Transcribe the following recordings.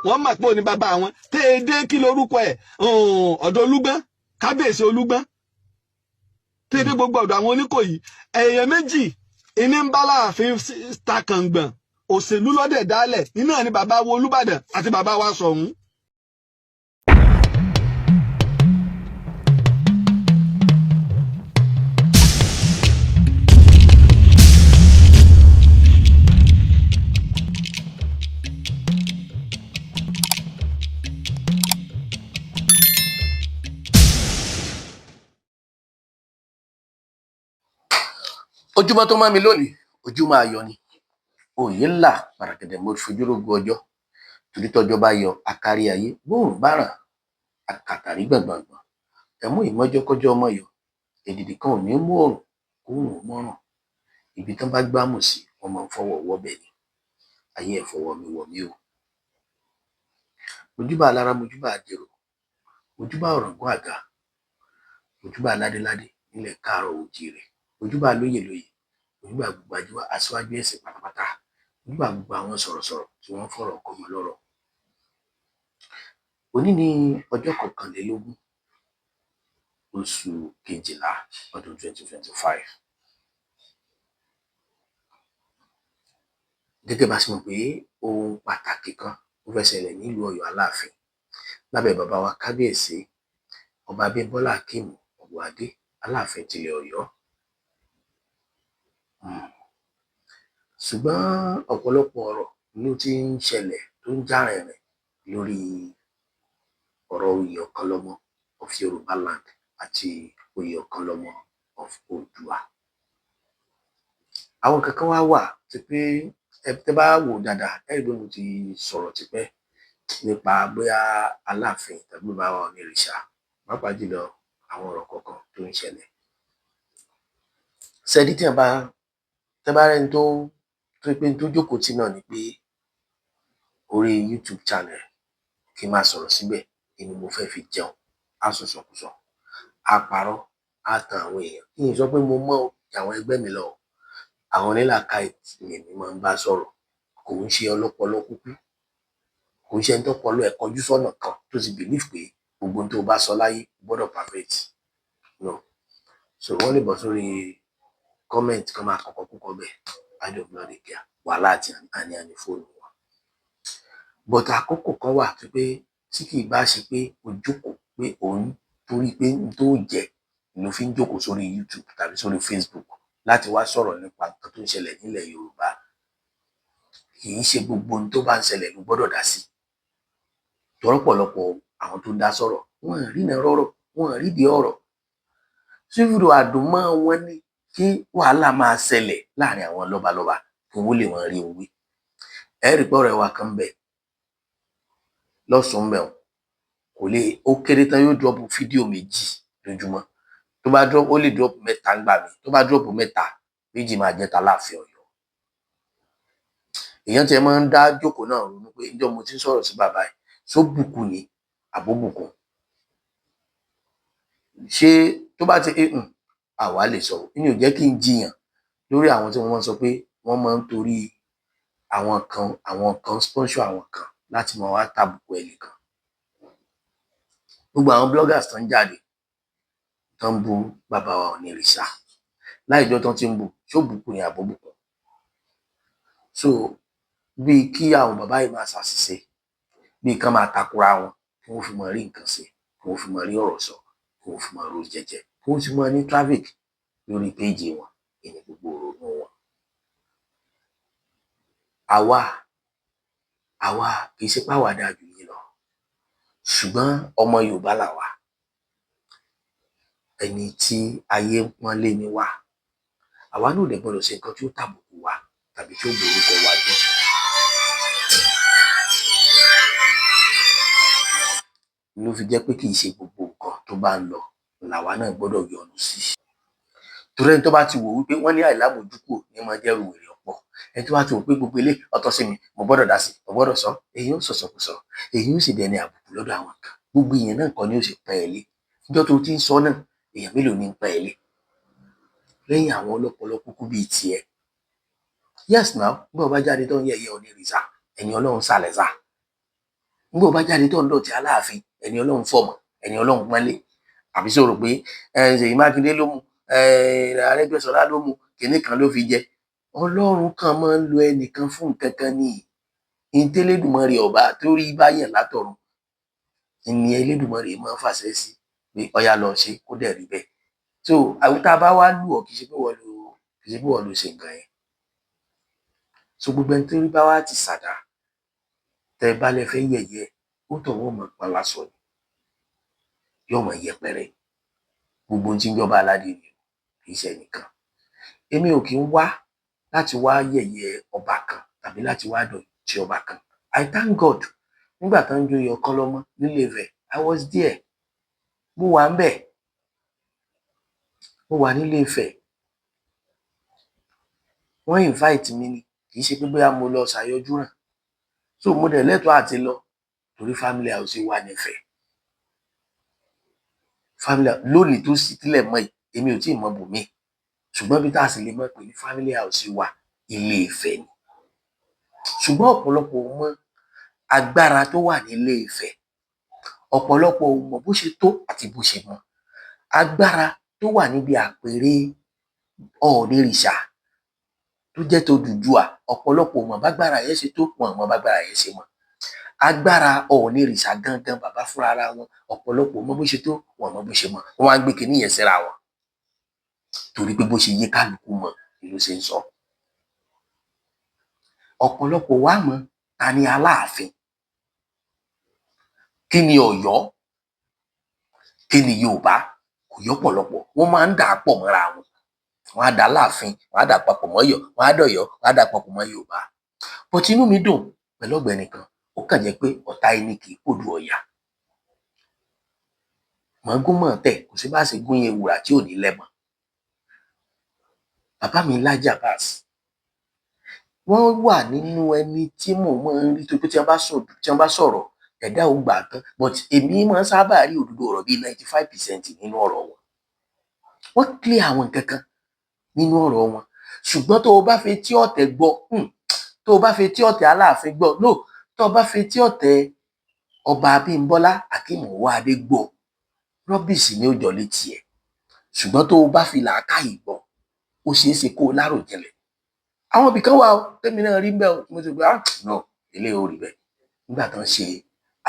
wọ́n mọ̀ pé òní bàbá wọn téèdé kí lorúkọ ẹ̀ ọ̀dọ̀ Olúgbọ́n kábíyèsí Olúgbọ́n téèdé gbogbo ọ̀dọ̀ àwọn Oníkòyí èèyàn méjì ìní ń bá láàfin ta kàngbọ̀n òṣèlú lọ́dẹ̀ dálẹ̀ iná ni bàbá wo Olúbàdàn àti bàbá wa Ṣọ̀ún. ojúmọ́ tó má mi lónìí ojúmọ́ ayọ̀ ni òye ńlá pàràkẹ̀dẹ̀ mo fojú rógo ọjọ́ torí tọ́jọ́ bá yọ akárí ayé bóòrùn bá ràn àkàtàrí gbọ̀ngbọ̀ngbọ̀n ẹ̀mú ìmọ́jọ́kọ́jọ́ ọmọ yọ èdìdì kan ò ní mú òrùn kóòrùn mọ́ràn ibi tán bá gbámù sí wọn máa ń fọwọ́ wọ́bẹ̀ ni ayé ẹ̀ fọwọ́ mi wọ̀ mí o. mojúbà alára mojúbà àjèrò mojúbà ọ̀ràngún àga mojúbà aládéládé nílẹ̀ káàárọ̀ oòjíire mojúbà lóyè lóyè mojúbà gbogbo àjúwà aṣáájú ẹ̀sìn pátápátá mojúbà gbogbo àwọn sọ̀rọ̀sọ̀rọ̀ tí wọ́n fọ̀rọ̀ kọ́mọ lọ́rọ̀. òní ni ọjọ́ 21 oṣù kejìlá ọdún 2025. gẹ́gẹ́ bá ṣe mọ̀ pé ohun pàtàkì kan ó fẹ́ ṣẹlẹ̀ nílùú Ọ̀yọ́ Aláàfin lábẹ́ bàbá wa kábíyèsí ọba Abímbọ́lá Akeem Ògúnadé Aláàfin tilẹ̀ Ọ̀yọ́. ṣùgbọ́n ọ̀pọ̀lọpọ̀ ọ̀rọ̀ ló ti ń ṣẹlẹ̀ tó ń já rìnrìn lórí ọ̀rọ̀ oyè Ọ̀kànlọ́mọ of Yorùbá land àti oyè Ọ̀kànlọ́mọ of Oòduà. àwọn kankan wá wà tí pé tẹ́ bá wò dáadáa ẹ̀rí pé mo ti sọ̀rọ̀ tipẹ́ nípa bóyá Aláàfin tàbí bàbá wa Onírìṣà pàápàá jùlọ àwọn ọ̀rọ̀ kọ̀ọ̀kan tó ń ṣẹlẹ̀. sẹ́ẹ̀dí tẹ́ bá rẹ́ni tó pé tó jókòó tì náà ni pé orí YouTube channel kí n máa sọ̀rọ̀ síbẹ̀ èmi mo fẹ́ fi jẹun á sọ̀sọ̀kùsọ á parọ́ á tan àwọn èèyàn kí n sọ pé mo mọ̀ àwọn ẹgbẹ́ mi lọ àwọn onílàákàyè lèmi máa ń bá sọ̀rọ̀ kò ń ṣe ọlọ́pọlọ kúkú kò ń ṣe ẹni tọ́pọlọ ẹ̀ kọjú sọ́nà kan tó ti believe pé gbogbo ohun tó bá sọ láyé gbọ́dọ̀ perfect no. so wọ́n lè bọ́ sórí comment kan máa kọ́kọ́ kúkọ́ bẹ́ẹ̀ I don't know the care wàhálà àti àní fóònù wọn. but àkókò kan wà tó pé tí kì í bá ṣe pé o jókòó pé òun torí pé n tó jẹ ló fi ń jókòó sórí YouTube tàbí sórí Facebook láti wá sọ̀rọ̀ nípa nǹkan tó ń ṣẹlẹ̀ nílẹ̀ Yorùbá kì í ṣe gbogbo ohun tó bá ń ṣẹlẹ̀ ló gbọ́dọ̀ dá sí. tọ́rọ̀pọ̀lọpọ̀ àwọn tó dá sọ̀rọ̀ wọn rí iná rọ́rọ̀ wọn rí di ọ̀rọ̀ sífìdò àdùnmọ́ wọn ní kí wàhálà máa ṣẹlẹ̀ láàrin àwọn lọ́balọ́ba kí wọ́n lè wọ́n rí owó. ẹ̀rí pé ọ̀rẹ́ wa kan bẹ̀ lọ́sùn bẹ̀ kò lè ó kéré tán yóò drop fídíò 2 lójúmọ́ tó bá drop ó lè drop 3 ńgbà mí tó bá drop 3 méjì máa jẹ́ t'Aláàfin Ọ̀yọ́. èèyàn tiẹ̀ máa ń dá jókòó náà ronú pé ìjọ mo ti ń sọ̀rọ̀ sí bàbá yìí só bùkún ni àbóbùkún ṣé tó bá ti àwa lè sọ inú ò jẹ́ kí n jiyàn lórí àwọn tí wọ́n sọ pé wọ́n máa ń torí àwọn kan sponsor àwọn kan láti máa wá tàbùkù ẹnìkan. gbogbo àwọn bloggers tó ń jáde tó ń bú bàbá wa Onírìṣà láìjọ tó ti ń bú ṣó bùkún ni àbóbùkún. so bíi kí àwọn bàbá yìí máa ṣàṣìṣe bíi kán máa takura wọn kí wọ́n fi máa rí nǹkan ṣe kí wọ́n fi máa rí ọ̀rọ̀ sọ kí wọ́n fi máa ro jẹjẹ kí wọ́n fi máa ní traffic lórí péjì wọn ìní gbogbo òrònú wọn. àwa kì í ṣe pàwà dáa jù yín lọ ṣùgbọ́n ọmọ Yorùbá làwa ẹni tí ayé ń pọ́n lé ní wá àwa náà lè gbọ́dọ̀ ṣe nǹkan tí ó tàbùkù wa tàbí tí ó borúkọ wa jẹ́. ló fi jẹ́ pé kì í ṣe gbogbo nǹkan tó bá ń lọ làwa náà gbọ́dọ̀ yọnu sí. torí ẹni tó bá ti wò wípé wọ́n ní àìlámójúkò ní máa jẹ́rù wèrè ọ̀pọ̀ ẹni tó bá ti wò pé gbogbo ilé ọ̀tọ̀ sí mi mo gbọ́dọ̀ dá sí mo gbọ́dọ̀ sọ èyí ó sọ̀sọ̀kùsọ èyí ó sì dẹni àbùkù lọ́dọ̀ àwọn kan gbogbo èèyàn náà kọ́ ni ó sì pẹ́ ẹ lé níjọ́ tó ti ń sọ náà èèyàn mélòó ní ń pẹ́ ẹ lé lẹ́yìn àwọn ọlọ́pọlọ kúkú bíi tiẹ̀. yes now bí ọba jáde tó ń yẹ̀yẹ́ Onírìṣà ẹni Ọlọ́run sàlẹ̀ sà nígbà ó bá jáde tó ń dọ̀tí Aláàfin ẹni Ọlọ́run fọ̀mọ́ ẹni Ọlọ́run pọ́nlé àbí sọ̀rọ̀ pé Ṣèyí Mákindé ló mú Arẹ́gbẹ́ṣọlá ló mú kinní kan ló fi jẹ. Ọlọ́run kan máa ń lo ẹnìkan fún nǹkan kan ní ìtẹ́lẹ́dùmarè ọba torí báyẹn látọ̀run ìní Elédùmarè máa ń fàṣẹ sí pé ọyá lọ ṣe kó dẹ̀ rí bẹ́ẹ̀. So àwọn tá a bá wá lù ọ́ kì í ṣe pé wọ́n lo ṣe nǹkan yẹn. So gbogbo ẹni tó rí bá wá ti sàdá tẹ bá lẹ fẹ́ yẹ̀yẹ́ ó tọ̀ wọ́n mọ̀ pa lásọ ni yóò mọ̀ yẹpẹrẹ gbogbo tí ń jọba aládé ni kì í ṣe nìkan. Èmi ò kí ń wá láti wá yẹ̀yẹ́ ọba kan tàbí láti wá dọ̀tí ọba kan. I thank God nígbà tó ń joyè Ọ̀kanlọ́mọ nílé Ifẹ̀ I was there. Mo wà ń bẹ̀, mo wà nílé Ifẹ̀. Wọ́n invite mi ni kì í ṣe pé bóyá mo lọ ṣàyọjú ràn. So mo dẹ̀ lẹ́tọ̀ọ́ àti lọ torí family house wà nífẹ̀ẹ́. Family lónìí tó sì tílẹ̀ mọ́ yìí èmi ò tí ì mọ bòmí ṣùgbọ́n bí tá a sì lè mọ̀ pé ní family house wà Ilé Ifẹ̀ ni. Ṣùgbọ́n ọ̀pọ̀lọpọ̀ ò mọ agbára tó wà nílé Ifẹ̀. Ọ̀pọ̀lọpọ̀ ò mọ bó ṣe tó àti bó ṣe mọ. Agbára tó wà níbi àpèrè Ọ̀ọ̀nìrìṣà tó jẹ́ t'Odùduwà ọ̀pọ̀lọpọ̀ ò mọ bágbára yẹn ṣe tó wọn mọ bágbára yẹn ṣe mọ. Agbára Ọ̀ọ̀nìrìṣà gangan bàbá fúnra ara wọn ọ̀pọ̀lọpọ̀ ò mọ bó ṣe tó wọn mọ bó ṣe mọ. Wọ́n á gbé kinní yẹn síra wọn torí pé bó ṣe yé kálukú mọ ló ṣe ń sọ. Ọ̀pọ̀lọpọ̀ wá mọ̀ ta ni Aláàfin, kí ni Ọ̀yọ́, kí ni Yorùbá, kò yọ pọ̀lọpọ̀ wọ́n máa ń dà á pọ̀ mọ́ra wọn. Wọ́n á dà Aláàfin, wọ́n á dà papọ̀ mọ́ Ọ̀yọ́, wọ́n á dọ̀yọ́, wọ́n á dà papọ̀ mọ́ Yorùbá. But inú mi dùn pẹ̀lú ọ̀gbẹ́ni kan ó kàn jẹ́ pé ọ̀tá ẹni kì í kòdù ọ̀yà. Mọ̀ọ́gún mọ̀ tẹ̀ kò sí bá ṣe gún yẹn wùrà tí ò ní lẹ́mọ̀. Bàbá mi Láàjì Abbas wọ́n wà nínú ẹni tí mò ń mọ̀ ń rí tó pé tí wọ́n bá sọ̀rọ̀ ẹ̀dá ò gbà tán but èmi máa ń sábà rí òdodo ọ̀rọ̀ bíi 95% nínú ọ̀rọ̀ wọn. Wọ́n clear àwọn nǹkan kan nínú ọ̀rọ̀ wọn ṣùgbọ́n tó o bá fi tí ọ̀tẹ̀ gbọ́ tó o bá fi tí ọ̀tẹ̀ Aláàfin gbọ́ no tó o bá fi tí ọ̀tẹ̀ ọba Abímbọ́lá Akeem Owóadé gbọ́ rọ́bìsì ni ó jọ létí ẹ̀ ṣùgbọ́n tó o bá fi làákàyè gbọ́ ó ṣeé ṣe kó o láròjinlẹ̀. Àwọn ibì kan wà ó tẹ́mi náà rí ń bẹ́ ọ mo ti gbé no eléyìí ò rí bẹ́ẹ̀ nígbà tó ń ṣe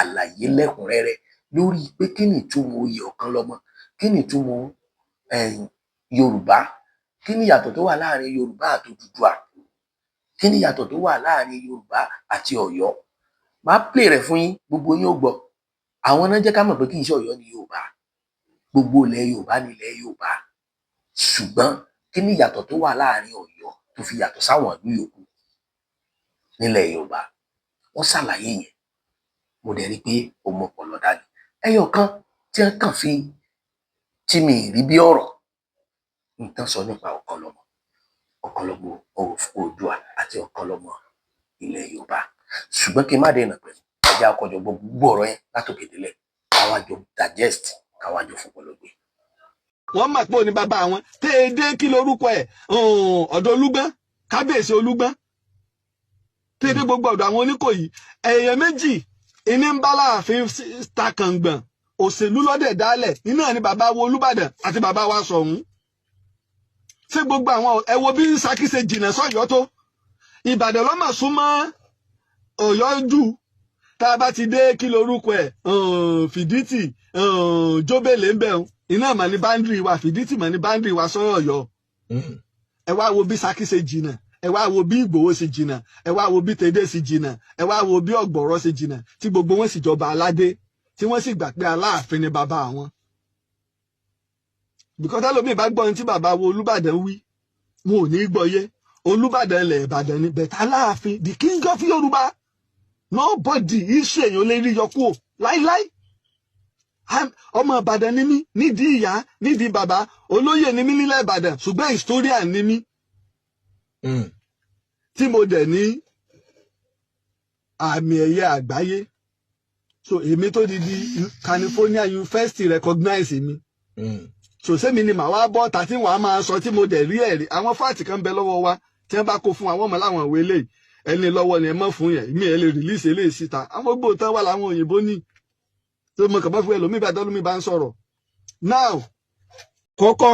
àlàyé lẹ́kùnrẹ́rẹ́ lórí pé kí ni ìtumọ̀ oyè Ọ̀kanlọ́mọ kí ni ìtumọ̀ Yorùbá kí ni ìyàtọ̀ tó wà láàrin Yorùbá àti Odùduwà kí ni ìyàtọ̀ tó wà láàrin Yorùbá àti Ọ̀yọ́. Máa play rẹ̀ fún yín gbogbo yín ó gbọ́. Àwọn náà jẹ́ ká mọ̀ pé kì í ṣe Ọ̀yọ́ ni Yorùbá gbogbo ilẹ̀ Yorùbá ni ilẹ̀ Yorùbá ṣùgbọ́n kí ni ìyàtọ̀ tó wà láàrin Ọ̀yọ́ tó fi yàtọ̀ sáwọn ìlú yòókù nílẹ̀ Yorùbá. Wọ́n ṣàlàyé yẹn mo dẹ̀ rí pé ọmọ ọpọlọ dání. Ẹyọ kan tí wọ́n kàn fi tí mi rí bí ọ̀rọ̀ nǹkan sọ nípa Ọ̀kanlọ́mọ Oòduà àti Ọ̀kanlọ́mọ ilẹ̀ Yorùbá ṣùgbọ́n kí n má dènà pẹ̀lú ẹjẹ́ akọjọ gbogbo ọ̀rọ̀ yẹn látòkè délẹ̀ káwá jọ digest káwá jọ fọpọlọ gbé. Wọ́n mọ̀ pé òní bàbá wọn téèdé kí lorúkọ ẹ̀ ọ̀dọ̀ Olúgbọ́n kábíyèsí Olúgbọ́n téèdé gbogbo ọ̀dọ̀ àwọn Oníkòyí èèyàn méjì ìní ń bá Láàfin ta kàngbọ̀n òṣèlú lọ́dẹ̀ dálẹ̀ iná ni bàbá wo Olúbàdàn àti bàbá wa Ṣọ̀ún. Ṣé gbogbo àwọn ẹ wo bí Ṣakí ṣe jìnnà sọ́yọ́ tó Ìbàdàn ló mà súnmọ́ Ọ̀yọ́ jù tá a bá ti dé kí lorúkọ ẹ̀ Fìdítì Jóbélé ń bẹ̀ iná mà ní báńdìrì wa Fìdítì mà ní báńdìrì wa sọ́rọ̀ Ọ̀yọ́. Ẹ wá wo bí Ṣakí ṣe jìnnà ẹ wá wo bí Ìgbòho ṣe jìnnà ẹ wá wo bí Tèdè ṣe jìnnà ẹ wá wo bí Ọ̀gbọ̀rọ̀ ṣe jìnnà tí gbogbo wọn sì jọba aládé tí wọ́n sì gbà pé Aláàfin ni bàbá àwọn. Bìkọ́tà lómi bá gbọ́ ohun tí bàbá wo Olúbàdàn wí wọn ò ní gbọ́ yé Olúbàdàn ilẹ̀ Ìbàdàn ni bẹ̀tà Aláàfin the king of Yorùbá nobody iṣu èèyàn lè rí yọkú láíláí. Ọmọ Ìbàdàn ni mí nídìí ìyá nídìí bàbá olóyè ni mí nílẹ̀ Ìbàdàn ṣùgbọ́n historian ni mí tí mo dẹ̀ ní àmì ẹ̀yẹ àgbáyé so èmi tó di California University recognize mi so sẹ́mi ni màá wá bọ́ tàtí wàá máa sọ tí mo dẹ̀ rí ẹ̀rí àwọn fáàtì kan bẹ lọ́wọ́ wa tí wọ́n bá kó fún àwọn ọmọ láwọn ìwé lẹ́yìn ẹni lọ́wọ́ ni ẹ mọ̀ fún yẹn ìmí ẹ lè rìlíìsì eléyìí síta àwọn gbòó tán wà láwọn òyìnbó ní tó mọ kàbá fún ẹlòmíì bá dọ́lómi bá ń sọ̀rọ̀ now kọ́kọ́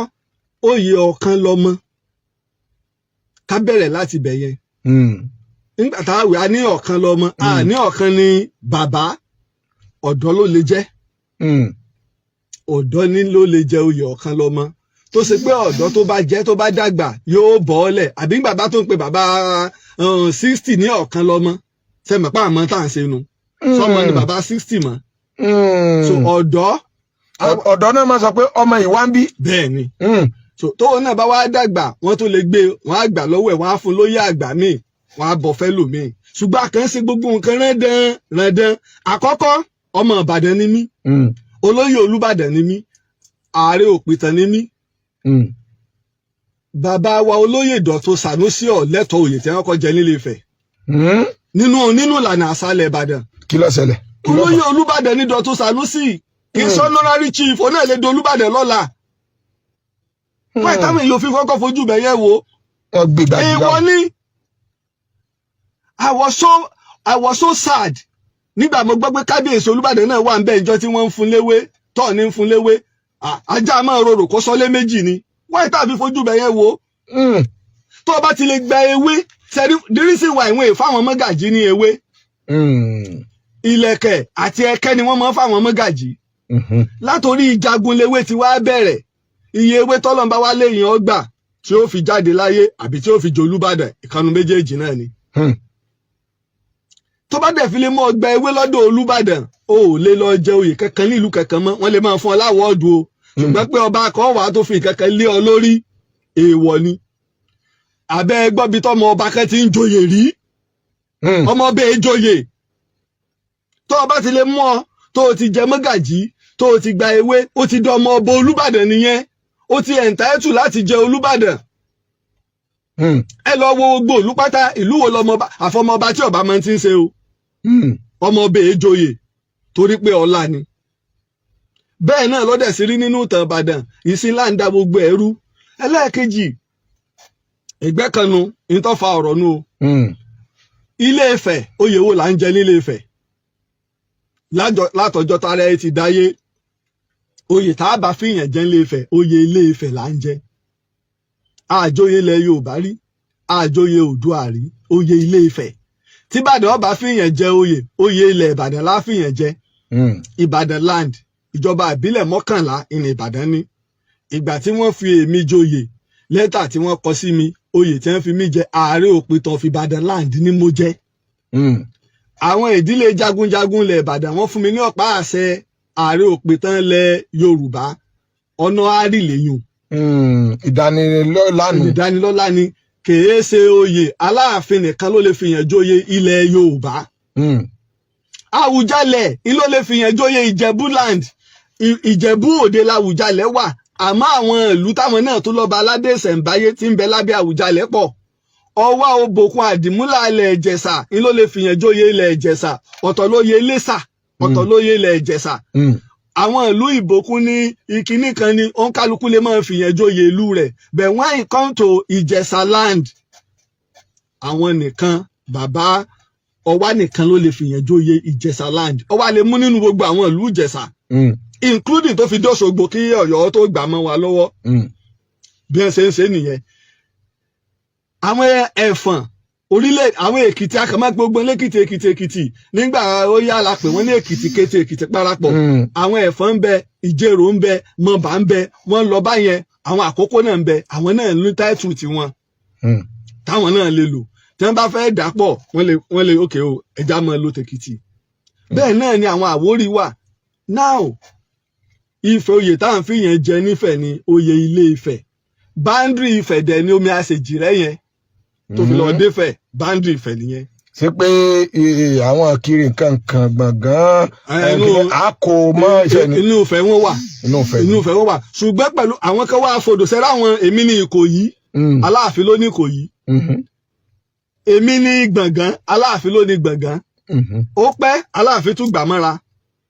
oyè ọ̀kan lọ́mọ ká bẹ̀rẹ̀ láti bẹ̀ yẹn nígbà tá a wẹ̀ a ní ọ̀kan lọ́mọ a ní ọ̀kan ní bàbá ọ̀dọ́ ló lè jẹ́ ọ̀dọ́ ní ló lè jẹ́ oyè ọ̀kan lọ́mọ tó ṣe pé ọ̀dọ́ tó bá jẹ́ tó bá dàgbà yóò bọ́ọ̀lẹ̀ àbí bàbá tó ń pe bàbá 60 ní ọ̀kan lọ́mọ sẹ́mi pa àmọ́ tá à ń ṣe nu sọmọ ni bàbá 60 mọ́ so ọ̀dọ́ náà máa sọ pé ọmọ ìwá ń bí. bẹ́ẹ̀ ni so tóun náà bá wá dàgbà wọ́n tó lè gbé wọ́n á gbà lọ́wọ́ ẹ̀ wọ́n á fún lóyè àgbà míì wọ́n á bọ̀ fẹ́ lòmíì ṣùgbọ́n àkànṣe gbogbo nǹkan rẹ́ndán àkọ́kọ́ ọmọ Ìbàdàn ni mí olóyè Olúbàdàn ni mí ààrẹ òpìtàn ni mí bàbá wa olóyè Dọ̀tun Sànúsì ọ̀lẹ́tọ̀ òye tí wọ́n kọ́ jẹ nílé Ifẹ̀ nínú ìlànà àṣàlẹ̀ Ìbàdàn. kí ló ṣẹlẹ̀. olóyè Olúbàdàn ní Dọ̀tun Sànúsì kì í sọ́nọ́rárì chief onáà lè di Olúbàdàn lọ́la fún ìtàmì yóò fi kọ́kọ́ fojú bẹ̀ yẹn wo èèwọ̀ ni I was so sad nígbà mo gbọ́ pé kábíyèsí Olúbàdàn náà wà ń bẹ ìjọ tí wọ́n ń fún léwé tọ́ ní ń fún léwé ajá máa rorò kó sọlé méjì ni wọ́n ìtàbí fojú bẹ̀ yẹn wo tó o bá ti lè gba ewé sẹ́rí the reason why ìwọ̀n ìfáwọn mọ́gàjí ní ewé ìlẹ̀kẹ̀ àti ẹ̀kẹ́ ni wọ́n máa ń fáwọn mọ́gàjí látòrí ìjagunléwé ti wá bẹ̀rẹ̀ iye ewé tọ́lọ́mbá wá léyìn ọgbà tí ó fi jáde láyé àbí tí ó fi jolúbàdàn ìkànnù méjèèjì náà ni. tó bá dẹ̀ fi lè mọ́ ọgbà ewé lọ́dọ̀ Olúbàdàn o ò lè lọ jẹ oyè kankan ní ìlú kankan mọ́ wọ́n lè máa fún ọ láwọ́ọ̀dù o ṣùgbọ́n pé ọba kan wà á tó fi kankan lé ọ lórí èèwọ̀ ni. àbẹ́ gbọ́bi tọ́mọ ọba kan ti ń joyè rí ọmọ bẹ́ẹ̀ joyè tó o bá ti lè mú ọ tó o ti jẹ mọ́gàjí tó o ti gba ewé ó ti di ọmọ ọba Olúbàdàn nìyẹn ó ti ẹ̀ǹtáìtù láti jẹ Olúbàdàn. ẹ lọ wo gbogbo ìlú pátá ìlú wo lọmọ àfọmọba tí ọba máa ti ń ṣe o ọmọ ọba èjoyè torí pé ọlá ni. bẹ́ẹ̀ náà lọ́dẹ̀ sí rí nínú ìtàn Ìbàdàn ìsìnlá ń da gbogbo ẹ̀rú. ẹlẹ́ẹ̀kejì ìgbẹ́kànnù ìtọ́fà ọ̀rọ̀ nu o. Ilé Ifẹ̀ oyè wo là ń jẹ nílé Ifẹ̀ látọjọ́ tara ẹ ti dáyé oyè tá a bá fìyàn jẹ nílé Ifẹ̀ oyè Ilé Ifẹ̀ là ń jẹ àjòyè ilẹ̀ Yorùbá rí àjòyè Oòduà rí oyè Ilé Ifẹ̀ tí Ìbàdàn ọba fìyàn jẹ oyè ilẹ̀ Ìbàdàn lá fìyàn jẹ Ìbàdàn land ìjọba ìbílẹ̀ 11 ìní Ìbàdàn ní ìgbà tí wọ́n fi èmi joyè lẹ́tà tí wọ́n kọ sí mi oyè tí wọ́n fi mí jẹ ààrẹ òpìtàn of Ìbàdàn land ni mo jẹ. àwọn ìdílé jagunjagun ilẹ̀ Ìbàdàn wọ́n fún mi ní ọ̀pá àṣẹ ààrẹ òpìtàn ilẹ̀ Yorùbá ọ̀nà àrílẹ̀yùn. ìdánilọ́lá ni kèé ṣe oyè Aláàfin nìkan ló lè fìyàn joyè ilẹ̀ Yorùbá. Àwùjalẹ̀ ló lè fìyàn joyè Ìjẹ̀bú land Ìjẹ̀bú Òde làwùjalẹ̀ wà àmọ́ àwọn ìlú táwọn náà tó lọ́ba aládé ìṣẹ̀ǹbáyé tí ń bẹ lábẹ́ Àwùjalẹ̀ pọ̀. Ọwá Òbòkun Àdìmúlà ilẹ̀ Ìjẹ̀ṣà ló lè fìyàn joyè ilẹ̀ Ìjẹ̀ṣà ọ̀tọ̀ lóyè Iléṣà ọ̀tọ̀ lóyè ilẹ̀ Ìjẹ̀ṣà. Àwọn ìlú Ìbòkun ní ìkíní kan ní òǹkálukú lè máa fìyàn joyè ìlú rẹ̀ but when it come to Ìjẹ̀ṣà land àwọn nìkan bàbá Ọwá nìkan ló lè fìyàn joyè Ìjẹ̀ṣà land Ọwá lè mú nínú gbogbo àwọn ìlú Ìjẹ̀ṣà including tó fi dọ́ṣogbo kí Ọ̀yọ́ tó gbà mọ́ wa lọ́wọ́ bí wọ́n ṣe ń ṣe nìyẹn. Àwọn ẹ̀fọ̀n orílẹ̀ àwọn Èkìtì akàmọ́ gbogbo lẹ́kìtì nígbà ó yá la pè wọ́n ní Èkìtì kété Èkìtì parapọ̀ àwọn ẹ̀fọ̀n ń bẹ Ìjẹ̀rò ń bẹ Mọ̀bà ń bẹ wọ́n lọ báyẹn àwọn Àkókó náà ń bẹ àwọn náà ní táìtù tiwọn táwọn náà lè lò tí wọ́n bá fẹ́ dàpọ̀ wọ́n lè òkè o ẹja mọ́ ló tèkìtì. Bẹ́ẹ̀ náà ni àwọn Àwórì wà now Ifẹ̀ oyè tá à ń fìyàn jẹ nífẹ̀ ni oyè Ilé Ifẹ̀ báńdìrì Ifẹ̀ dẹ̀ ni omi àṣejì rẹ̀ yẹn tó fi lọ défẹ̀ báńdìrì Ifẹ̀ nìyẹn. sí pé àwọn kiri nǹkan kan gbọ̀ngàn àkó mọ́ iṣẹ́ ni. inú Ifẹ̀ wọn wà inú Ifẹ̀ wọn wà ṣùgbọ́n pẹ̀lú àwọn kan wá fòdò sẹ́rẹ́ àwọn èmi ní Ìkòyí Aláàfin ló ní Ìkòyí èmi ní Gbọ̀ngán Aláàfin ló ní Gbọ̀ngán ó pẹ́ Aláàfin tún gbà mọ́ra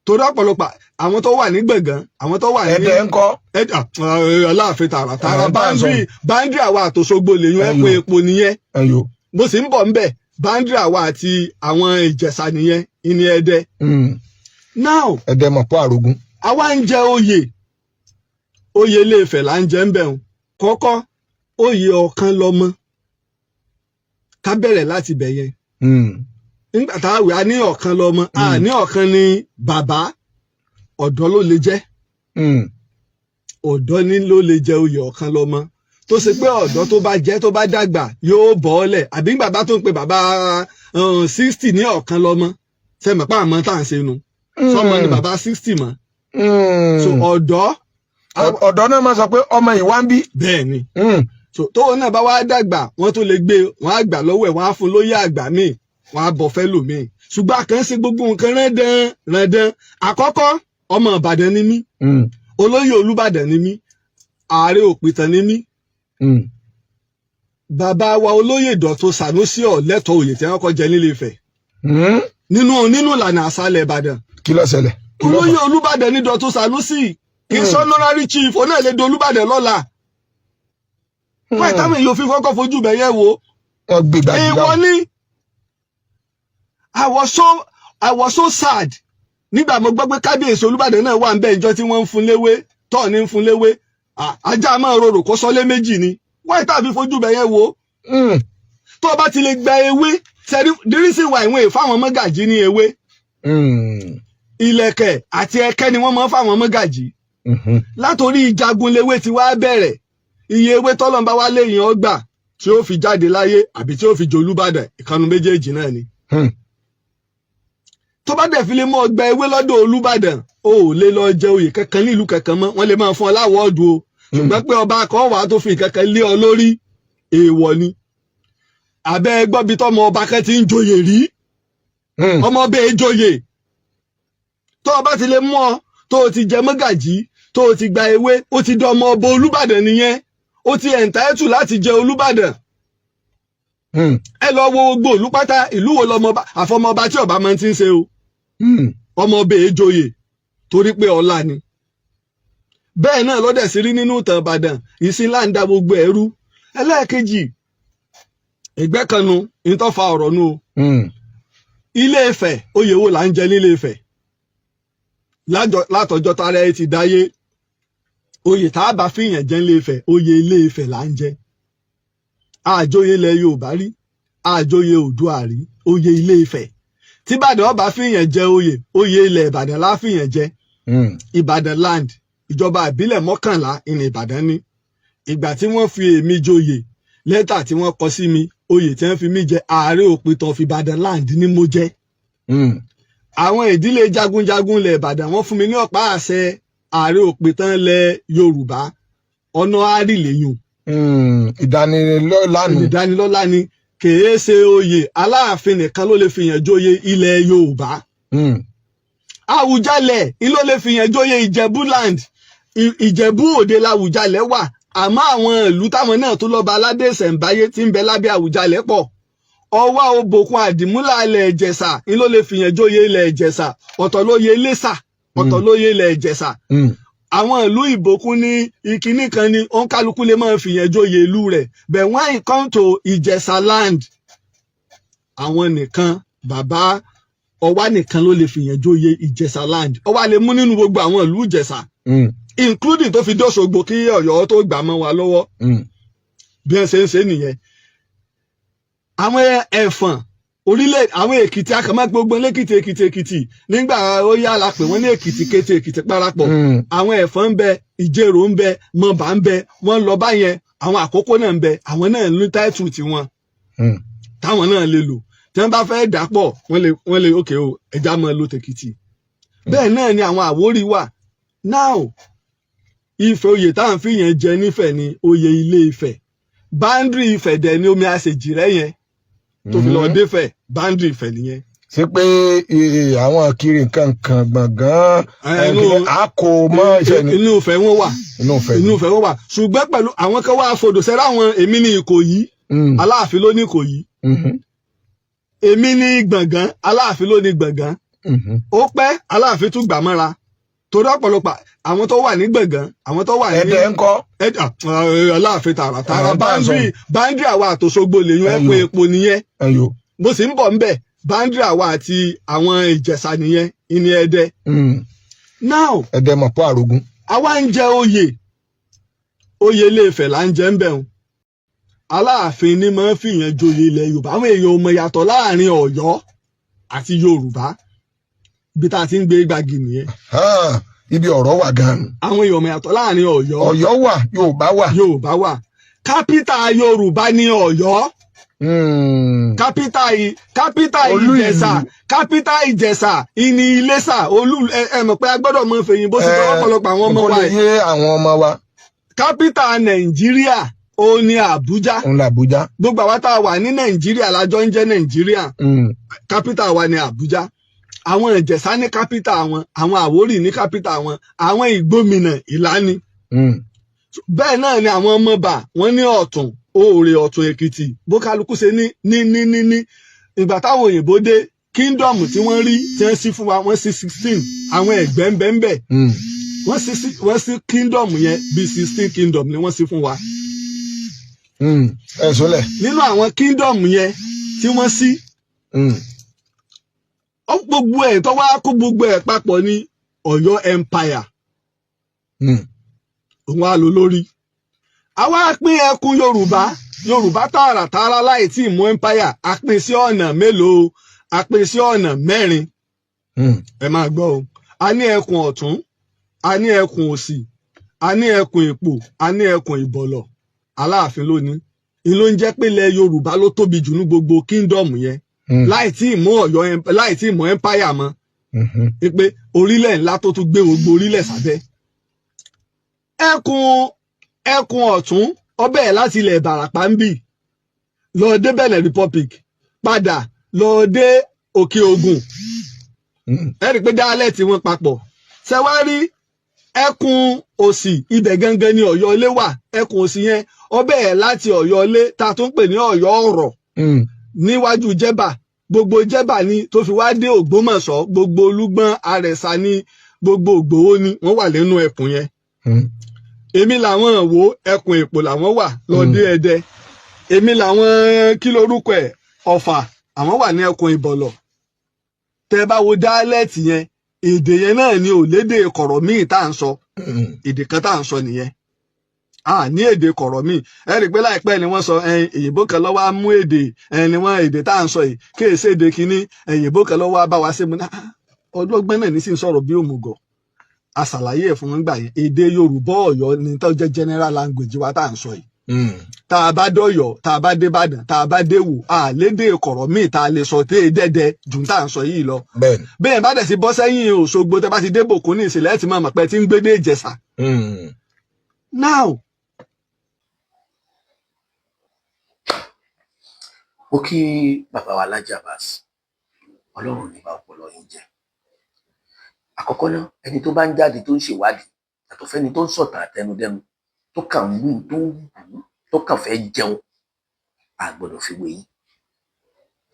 torí ọ̀pọ̀lọpọ̀ àwọn tó wà ní Gbọ̀ngán àwọn tó wà ní Ẹdẹ ńkọ́ Aláàfin tààràtààrà báńdìrì àwa àtòṣogbo lèyún ẹ̀pọ̀ epo nìyẹn mo sì ń bọ̀ ńbẹ̀ boundary àwa àti àwọn Ìjẹ̀ṣà nìyẹn ìní Ẹdẹ. Now Ẹdẹ mọ̀ pọ̀ àrògún. àwa ń jẹ oyè Ilé-Ifẹ̀ là ń jẹ ń bẹ̀rùn kọ́kọ́ oyè ọ̀kan lọ́mọ ká bẹ̀rẹ̀ láti bẹ̀ yẹn. Nígbà táwọn a ní ọ̀kan lọ́mọ a ní ọ̀kan ní bàbá ọ̀dọ́ ló lè jẹ́ ọ̀dọ́ ní ló lè jẹ oyè ọ̀kan lọ́mọ tó ṣe pé ọ̀dọ́ tó bá jẹ́ tó bá dàgbà yóò bọ́ ọ́lẹ̀ àbí bàbá tó ń pe bàbá 60 ní ọ̀kan lọ́mọ sẹ́mi pa àmọ́ tá à ń ṣe nu sọmọ ni bàbá 60 mọ́ so ọ̀dọ́ náà máa sọ pé ọmọ ìwá ń bí. bẹ́ẹ̀ ni so tóun náà bá wá dàgbà wọ́n tó lè gbé wọ́n á gbà lọ́wọ́ ẹ̀ wọ́n á fún lóyè àgbà míì wọ́n á bọ̀ fẹ́ lòmíì ṣùgbọ́n àkànṣe gbogbo nǹkan rẹ́dán àkọ́kọ́ ọmọ Ìbàdàn ni mí olóyè Olúbàdàn ni mí ààrẹ Òpìtàn ni mí bàbá wa olóyè Dọ̀tun Sànúsì lẹ́tọ̀ọ́ oyè tí wọ́n kọ́ jẹ nílé Ifẹ̀ nínú ìlànà àṣàlẹ̀ Ìbàdàn. Kí ló ṣẹlẹ̀? olóyè Olúbàdàn ní Dọ̀tun Sànúsì kì í sọ honorary chief ó náà lè di Olúbàdàn lọ́la fún ìtàwọn èèyàn òfin kọ́kọ́ fojú bẹ̀ yẹn wo èèwọ̀ ni I was so sad nígbà mo gbọ́ pé kábíyèsí Olúbàdàn náà wà ń bẹ ìjọ tí wọ́n ń fún léwé tọ́ ní ń fún léwé ajá máa rorò kó sọlé méjì ni wọ́n ìtàbí fojú bẹ̀ yẹn wo tó o bá ti lè gba ewé sẹ́rí dírísì wà ìwọ̀n ìfáwọn mọ́gàjí ní ewé ìlẹ̀kẹ̀ àti ẹ̀kẹ́ ni wọ́n máa ń fáwọn mọ́gàjí látòrí ìjagun léwé ti wá bẹ̀rẹ̀ iye ewé tọ́lọ́mbá wá léyìn ọgbà tí ó fi jáde láyé àbí tí ó fi jẹ Olúbàdàn ìkànnù méjèèjì náà ni. tó bá dẹ̀ fi lè mọ́ ọgbà ewé lọ́dọ̀ Olúbàdàn o ò lè lọ jẹ oyè kankan nílùú kankan mọ́ wọ́n lè máa fún ọ láwọ́ọ̀dù o ṣùgbọ́n pé ọba kan wà tó fi kankan lé ọ lórí èèwọ̀ ni. àbẹ́ gbọ́bi tọ́mọ ọba kan ti ń joyè rí ọmọ bẹ́ẹ̀ joyè tó o bá ti lè mọ́ ọ tó o ti jẹ mọ́gàjí tó o ti gba ewé o ti dọmọ ọba Olúbàdàn nìyẹn o ti ẹ̀ǹtáìtù láti jẹ Olúbàdàn. ẹ lọ wo gbogbo ìlú pátá ìlú wo lọmọba àfọmọba tí ọba máa ti ń ṣe o ọmọ ọba èjoyè torí pé ọlá ni. bẹ́ẹ̀ náà lọ́dẹ̀ sí rí nínú ìtàn Ìbàdàn ìsìn láǹda gbogbo ẹ̀rú. ẹlẹ́ẹ̀kejì ìgbẹ́kànnù ìtọ́fà ọ̀rọ̀ nu o. Ilé Ifẹ̀ oyè wo là ń jẹ nílé Ifẹ̀ látọjọ́ tààrẹ ti dáyé oyè tá a bá fìyàn jẹ nílé Ifẹ̀ oyè Ilé Ifẹ̀ là ń jẹ àjòyè ilẹ̀ Yorùbá rí àjòyè Oòduà rí oyè Ilé Ifẹ̀ tí Ìbàdàn ọba fìyàn jẹ oyè ilẹ̀ Ìbàdàn lá fìyàn jẹ Ìbàdàn land ìjọba ìbílẹ̀ 11 ìní Ìbàdàn ní ìgbà tí wọ́n fi èmi joyè lẹ́tà tí wọ́n kọ sí mi oyè tí wọ́n fi mí jẹ ààrẹ Òpìtàn of Ìbàdàn land ni mo jẹ. àwọn ìdílé jagunjagun ilẹ̀ Ìbàdàn wọ́n fún mi ní ọ̀pá àṣẹ ààrẹ Òpìtàn ilẹ̀ Yorùbá ọ̀nà àrílẹ̀yùn. ìdánilọ́lá ni kèé ṣe oyè Aláàfin nìkan ló lè fìyàn jóyè ilẹ̀ Yorùbá. Àwùjalẹ̀ ló lè fìyàn jóyè Ìjẹ̀bú land Ìjẹ̀bú Òde làwùjalẹ̀ wà àmọ́ àwọn ìlú táwọn náà tó lọ́ba aládé ìṣẹ̀ǹbáyé tí ń bẹ lábẹ́ Àwùjalẹ̀ pọ̀. Ọwá Òbòkun Àdìmúlà ilẹ̀ Ìjẹ̀ṣà ló lè fìyàn jóyè ilẹ̀ Ìjẹ̀ṣà ọ̀tọ̀ lóyè Iléṣà ọ̀tọ̀ lóyè ilẹ̀ Ìjẹ̀ṣà. Àwọn ìlú Ìbòkun ní ìkíní kan ní òǹkálukú lè máa fìyàn jóyè ìlú rẹ̀ but when it come to Ìjẹ̀ṣà land àwọn nìkan bàbá Ọwá nìkan ló lè fìyàn jóyè Ìjẹ̀ṣà land Ọwá lè mú nínú gbogbo àwọn ìlú Ìjẹ̀ṣà including tó fi dọ́ṣogbo kí Ọ̀yọ́ tó gbà mọ́ wa lọ́wọ́ bí wọ́n ṣe ń ṣe nìyẹn. Àwọn ẹ̀fọ̀n orílẹ̀ àwọn Èkìtì akàmọ́ gbogbo lẹ́kìtì nígbà ó yá la pè wọ́n ní Èkìtì kété Èkìtì parapọ̀ àwọn ẹ̀fọ̀n ń bẹ Ìjẹ̀rò ń bẹ Mọ̀bà ń bẹ wọ́n lọ báyẹn àwọn Àkókó náà ń bẹ àwọn náà ní táìtù tiwọn táwọn náà lè lò tí wọ́n bá fẹ́ dàpọ̀ wọ́n lè òkè o ẹja máa lo tèkìtì. Bẹ́ẹ̀ náà ni àwọn Àwórì wà. Now Ifẹ̀ oyè tá à ń fìyàn jẹ nífẹ̀ ni oyè Ilé Ifẹ̀ báńdìrì Ifẹ̀ dẹ̀ ni omi àṣejìrẹ́ yẹn tó fi lọ dé Ifẹ̀ báńdìrì Ifẹ̀ nìyẹn. ṣé pé àwọn kiri nǹkan kan gbọ̀ngàn àkó mọ́ iṣẹ́ ni. inú Ifẹ̀ wọn wà inú Ifẹ̀ wọn wà ṣùgbọ́n pẹ̀lú àwọn kan wá fodò sẹ́rẹ́ àwọn èmi ní Ìkòyí Aláàfin ló ní Ìkòyí èmi ní Gbọ̀ngán Aláàfin ló ní Gbọ̀ngán ó pẹ́ Aláàfin tún gbà mọ́ra torí ọ̀pọ̀lọpọ̀ àwọn tó wà ní Gbọ̀ngán àwọn tó wà ní Ẹdẹ ńkọ́ Aláàfin tààràtàrà báńdìrì àwa àtòṣogbo lèyàn ẹ̀pọ̀ epo nìyẹn bó sì ń bọ̀ ńbẹ̀ boundary àwa àti àwọn Ìjẹ̀ṣà nìyẹn ìní Ẹdẹ. Now Ẹdẹ mọ̀ pọ̀ àrògún. àwa ń jẹ oyè Ilé-Ifẹ̀ là ń jẹ ń bẹ̀ wọn. Aláàfin ni máa ń fìyàn joyè ilẹ̀ Yorùbá. Àwọn èèyàn ò mọ̀ yàtọ̀ láàrin Ọ̀yọ́ àti Yorùbá. Ibi tá a ti ń gbé gbági nìyẹn. Ibi ọ̀rọ̀ wà gan-an. Àwọn èèyàn ò mọ̀ yàtọ̀ láàrin Ọ̀yọ́. Ọ̀yọ́ wà, Yorùbá wà. Yorùbá wà. Kápítà Yorùbá ní Ọ̀yọ́. Kápítà Ìjẹ̀ṣà. Kápítà Ìjẹ̀ṣà ìní Iléṣà. Ẹ mọ̀ pé a gbọ́dọ̀ mọ fèyìnbó sí ọ̀pọ̀lọpọ̀ àwọn ọmọ wa. Kò lè yé àwọn ọmọ wa. Kápítà Nàìjíríà ó ní Àbújá. Òun l'Àbújá. Gbogbo àwa tá a wà ní Nàìjíríà lájọ ń jẹ́ Nàìjíríà. Kápítà wa ní Àbújá. Àwọn Ìjẹ̀ṣà ní kápítà wọn, àwọn Àwórì ní kápítà wọn, àwọn Ìgbómìnà Ìlá ni. Bẹ́ẹ̀ náà ni àwọn Ọmọbà wọ́n ní Ọ̀tún, Òòrè, Ọ̀tún Èkìtì. Bó kálukú ṣe ní. Ìgbà táwọn òyìnbó dé kingdom tí wọ́n rí tí wọ́n sí fún wa wọ́n sí 16. Àwọn Ẹ̀gbẹ́ ń bẹ ń bẹ. Wọ́n sí kingdom yẹn bíi 16 kingdom ni wọ́n sí fún wa. Ẹ sọlẹ̀. Nínú àwọn kingdom yẹn tí wọ́n sí. Gbogbo ẹ̀ tó wá kó gbogbo ẹ̀ papọ̀ ní Ọ̀yọ́ empire. Òun á lò lórí. Àwa pín ẹkùn Yorùbá tààràtààrà láì tí ì mú empire. A pín sí ọ̀nà mélòó? A pín sí ọ̀nà 4. Ẹ máa gbọ́ o. A ní ẹkùn Ọ̀tún, a ní ẹkùn Òsì, a ní ẹkùn Ìpò, a ní ẹkùn Ìbọ̀lọ̀. Aláàfin ló ní. Ìlú ń jẹ́ pé ilẹ̀ Yorùbá ló tóbi jù ní gbogbo kingdom yẹn. Láì tí ì mú Ọ̀yọ́ láì tí ì mú empire mọ́. Pé orílẹ̀ ńlá tó tún gbé gbogbo orílẹ̀ sábẹ́. Ẹkùn Ọ̀tún ọbẹ̀ láti ilẹ̀ Ìbàràpá ń bì. Lọ dé Benin Republic. Padà lọ dé Òkè Ògùn. Ẹ rí i pé dialect wọn papọ̀. Ṣé wá rí ẹkùn Òsì ibẹ̀ gangan ni Ọ̀yọ́ Ilé wà. Ẹkùn Òsì yẹn ọbẹ̀ láti Ọ̀yọ́ Ilé tá a tún pè ní Ọ̀yọ́ Ọ̀rọ̀. Níwájú Jẹ́bà. Gbogbo Jẹ́bà ni tó fi wá dé Ògbómọ̀ṣọ́. Gbogbo Olúgbọ́n, Àrẹ̀sà ni gbogbo Ògbówó ni wọ́n wà nínú ẹkùn yẹn. Èmi làwọn wo ẹkùn Èpò làwọn wà lọ dé Ẹdẹ. Èmi làwọn kí lorúkọ ẹ̀ Ọ̀fà àwọn wà ní ẹkùn Ìbọ̀lọ̀. Tẹ́ bá wo dialect yẹn èdè yẹn náà ni ò lédè kọ̀rọ̀ míì tá à ń sọ. Èdè kan tá à ń sọ nìyẹn. Ní èdè kọ̀rọ̀ míì. Ẹ rí i pé láìpẹ́ ni wọ́n sọ èyìnbó kan lọ́wọ́ á mú èdè ni wọ́n èdè tá à ń sọ yìí kéèsì èdè kínní èyìnbó kan lọ́wọ́ á bá wa ṣe mu náà. Ọlọ́gbọ́n náà ní sì ń sọ̀rọ̀ bí òmùgọ̀. A ṣàlàyé ẹ̀ fún wọn gbà yẹn. Èdè Yorùbá Ọ̀yọ́ ni tó jẹ́ general language wa tá à ń sọ yìí. Tá a bá dọ̀yọ́, tá a bá dé Ìbàdàn, tá a bá dé Ìwó, lédè kọ̀rọ̀ míì tá a lè sọ dẹ́dẹ́ jù tá à ń sọ yìí lọ. Bẹ́ẹ̀ bá dẹ̀ sí bọ́ sẹ́yìn Òṣogbo tẹ́ bá ti dé Bòkó ní ìsìlẹ̀ ẹ̀ ti máa mọ̀ pé tí ń gbé dé Ìjẹ̀ṣà. Now. Mo kí bàbá wa Alhaji Abbas, Ọlọ́run ní bá ọpọlọ yín jẹ́. Àkọ́kọ́ náà, ẹni tó bá ń jáde tó ń ṣèwádìí, yàtọ̀ fẹ́ni tó ń sọ̀tàn àtẹnudẹ́nu, tó kàn ń wù tó kàn fẹ́ jẹun, a gbọ́dọ̀ fi wé yín,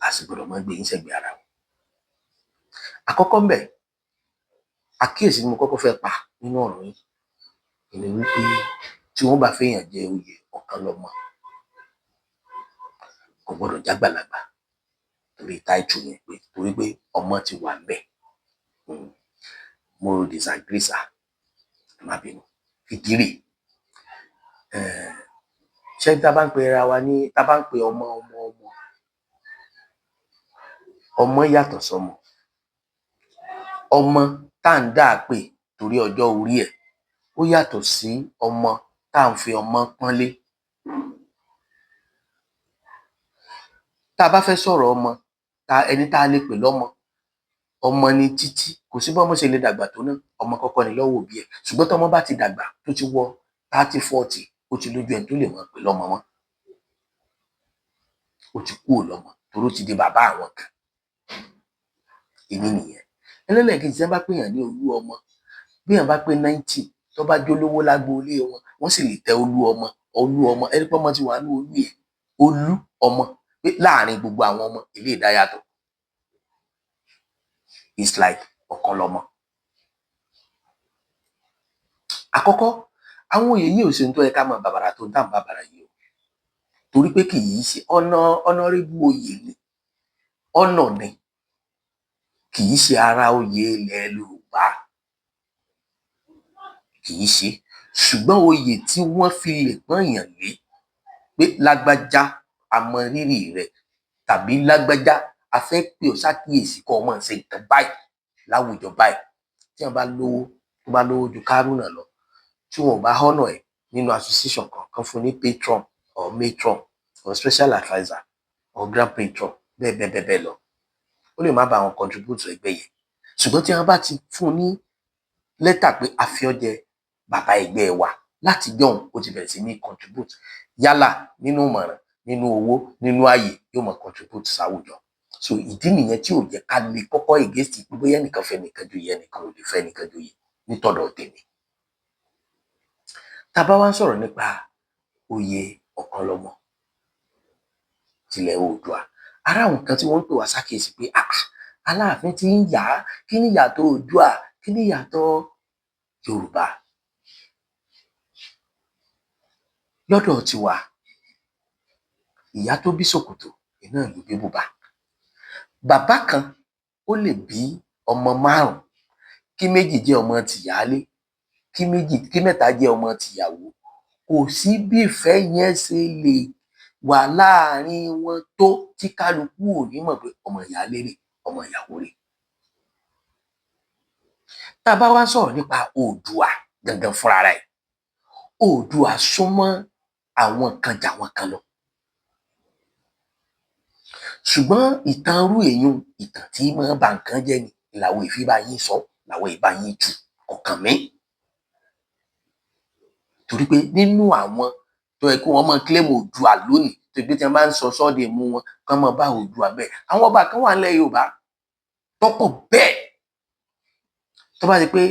a sì gbọ́dọ̀ máa gbé yín sẹ́gbẹ̀ẹ́ ara wọn. Àkọ́kọ́ ń bẹ̀, àkíyèsí ni mo kọ́kọ́ fẹ́ pa nínú ọ̀rọ̀ yín, ìní wípé tí wọ́n bá fẹ́yàn jẹ oyè ọ̀kan lọ́mọ, kò gbọ́dọ̀ jágbàlagbà torí táìtù yẹn pé torí pé ọmọ ti wà ńbẹ̀. Mo disagree sá, má bínú. Ìdí rèé. Ṣé tá bá ń pe ara wa ní tá bá ń pe ọmọ yàtọ̀ sọ́mọ. Ọmọ tá à ń dá pè torí ọjọ́ orí ẹ̀ ó yàtọ̀ sí ọmọ tá à ń fi ọmọ pọ́nlé. Tá a bá fẹ́ sọ̀rọ̀ ọmọ, ẹni tá a lè pè lọ́mọ, ọmọ ni Títí. Kò sí bọ́mọ ṣe lè dàgbà tó náà, ọmọ kọ́kọ́ ni lọ́wọ́ òbí ẹ̀. Ṣùgbọ́n tọ́mọ bá ti dàgbà tó ti wọ 30, 40, ó ti lójú ẹni tó lè mọ̀ pé lọ́mọ wọn. Ó ti kúrò lọ́mọ torí ó ti di bàbá àwọn kan. Èmi nìyẹn. Ẹlẹ́lẹ́kejì tí wọ́n bá pèèyàn ní olú ọmọ, bí èèyàn bá pé 90 tó bá jólówó lágboolé wọn, wọ́n sì lè tẹ olú ọmọ ẹni pé ọmọ ti wà ní olú ẹ̀, olú ọmọ pé láàrin gbogbo àwọn ọmọ ilé ìdáyàtọ̀. It's like ọ̀kan lọ́mọ. Àkọ́kọ́, àwọn oyè yìí ò ṣe tó yẹ ká máa bàbàrà tó ń tà ń bàbàrà yìí o. Torí pé kì í ṣe honorable oyè ni. ọ̀nà ni kì í ṣe ara oyè ilẹ̀ Yorùbá, kì í ṣe, ṣùgbọ́n oyè tí wọ́n fi lè pọ́nyàn lé pé lágbájá a mọ rírì rẹ̀ tàbí lágbájá a fẹ́ pè ọ́ ṣàkíyèsí kó o máa ṣe nǹkan báyìí láwùjọ báyìí. Tí wọ́n bá lówó tó bá lówó ju Kárúnà lọ, tí wọn ò bá honour ẹ̀ nínú association kan fún ní patron or matron or special adviser or grand patron bẹ́ẹ̀ lọ, ó lè má bá wọn contribute ẹgbẹ́ yẹn. Ṣùgbọ́n tí wọ́n bá ti fún ní lẹ́tà pé a fi ọ́ jẹ bàbá ẹgbẹ́ wa, láti jọ̀hún ó ti bẹ̀rẹ̀ sí ní contribute, yálà nínú ìmọ̀ràn, nínú owó, nínú ààyè, yóò máa contribute sáwùjọ. So ìdí nìyẹn tí ò jẹ́ ká lè kọ́kọ́ against pé bóyá ẹnìkan fẹ́ nìkan joyè, ẹnìkan ò lè fẹ́ nìkan joyè nítọ̀dọ̀ tèmi. Tá a bá wá ń sọ̀rọ̀ nípa oyè Ọ̀kanlọ́mọ tilẹ̀ Oòduà, ara àwọn nǹkan tí wọ́n ń pè wá ṣàkíyèsí pé Aláàfin ti ń yà á, kí ni ìyàtọ̀ Oòduà, kí ni ìyàtọ̀ Yorùbá? Lọ́dọ̀ tiwa, ìyá tó bí ṣòkòtò iná ló bí bùbá. Bàbá kan ó lè bí ọmọ 5, kí 2 jẹ́ ọmọ tìyálé, kí 3 jẹ́ ọmọ tìyàwó. Kò sí bí ìfẹ́ yẹn ṣe lè wà láàrin wọn tó tí kálukú ò ní mọ̀ pé ọmọ ìyálé rè, ọmọ ìyàwó rè. Tá a bá wá sọ̀rọ̀ nípa Oòduà gangan fúnra rẹ̀, Oòduà súnmọ́ àwọn kan jà wọn kan lọ. Ṣùgbọ́n ìtàn irú èèyàn, ìtàn tí máa ba nǹkan jẹ́ ni làwọn èéfì bá yín sọ, làwọn èèbá yín jù ọ̀kàn mi. Torí pé nínú àwọn tó yẹ kí wọ́n máa claim Oòduà lónìí, tó gbé tí wọ́n bá ń sọ sọ́ọ̀dẹ̀ mú wọn kán máa bá Oòduà bẹ́ẹ̀. Àwọn ọba kan wà nílẹ̀ Yorùbá tọ́pọ̀ bẹ́ẹ̀. Tó bá ṣe pé